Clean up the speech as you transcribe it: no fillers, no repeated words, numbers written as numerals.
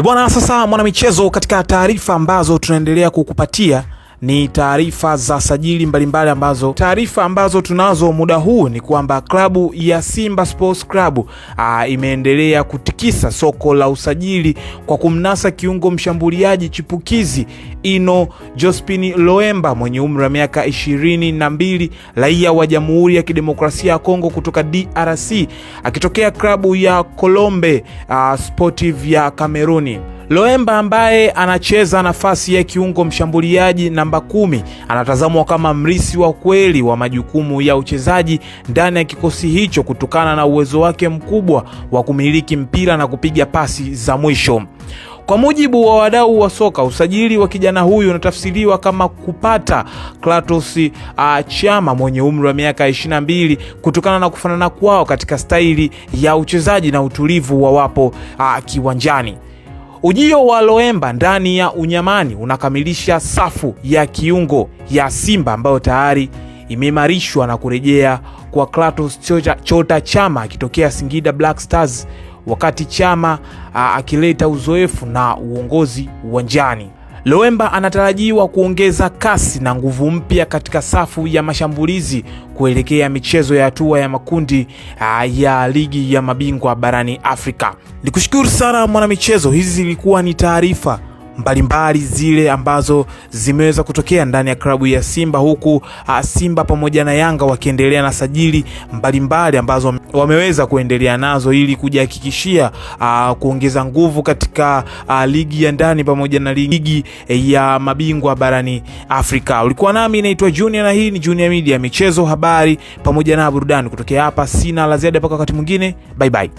Bwana, sasa mwanamichezo, katika taarifa ambazo tunaendelea kukupatia ni taarifa za sajili mbalimbali taarifa ambazo tunazo muda huu ni kwamba klabu ya Simba Sports Club imeendelea kutikisa soko la usajili kwa kumnasa kiungo mshambuliaji chipukizi Ino Jospin Loemba mwenye umri wa miaka 22, raia wa Jamhuri ya Kidemokrasia ya Kongo kutoka DRC, akitokea klabu ya Colombe Sportive ya Kameruni. Loemba ambaye anacheza nafasi ya kiungo mshambuliaji namba 10 anatazamwa kama mrisi wa kweli wa majukumu ya uchezaji ndani ya kikosi hicho kutokana na uwezo wake mkubwa wa kumiliki mpira na kupiga pasi za mwisho. Kwa mujibu wa wadau wa soka, usajili wa kijana huyu unatafsiriwa kama kupata Clatous Chama mwenye umri wa miaka 22 kutokana na kufanana kwao katika staili ya uchezaji na utulivu wa wapo kiwanjani. Ujio wa Loemba ndani ya unyamani unakamilisha safu ya kiungo ya Simba ambayo tayari imeimarishwa na kurejea kwa Clatous Chama akitokea Singida Black Stars, wakati Chama akileta uzoefu na uongozi uwanjani. Loemba anatarajiwa kuongeza kasi na nguvu mpya katika safu ya mashambulizi kuelekea michezo ya hatua ya makundi ya ligi ya mabingwa barani Afrika. Nikushukuru sana mwanamichezo, hizi zilikuwa ni taarifa mbalimbali zile ambazo zimeweza kutokea ndani ya klabu ya Simba, huku Simba pamoja na Yanga wakiendelea na sajili mbalimbali ambazo wameweza kuendelea nazo ili kujihakikishia kuongeza nguvu katika ligi ya ndani pamoja na ligi ya mabingwa barani Afrika. Ulikuwa nami naitwa Junior na hii ni Junior Media, michezo, habari pamoja na burudani. Kutokea hapa sina la ziada mpaka wakati mwingine. Bye bye.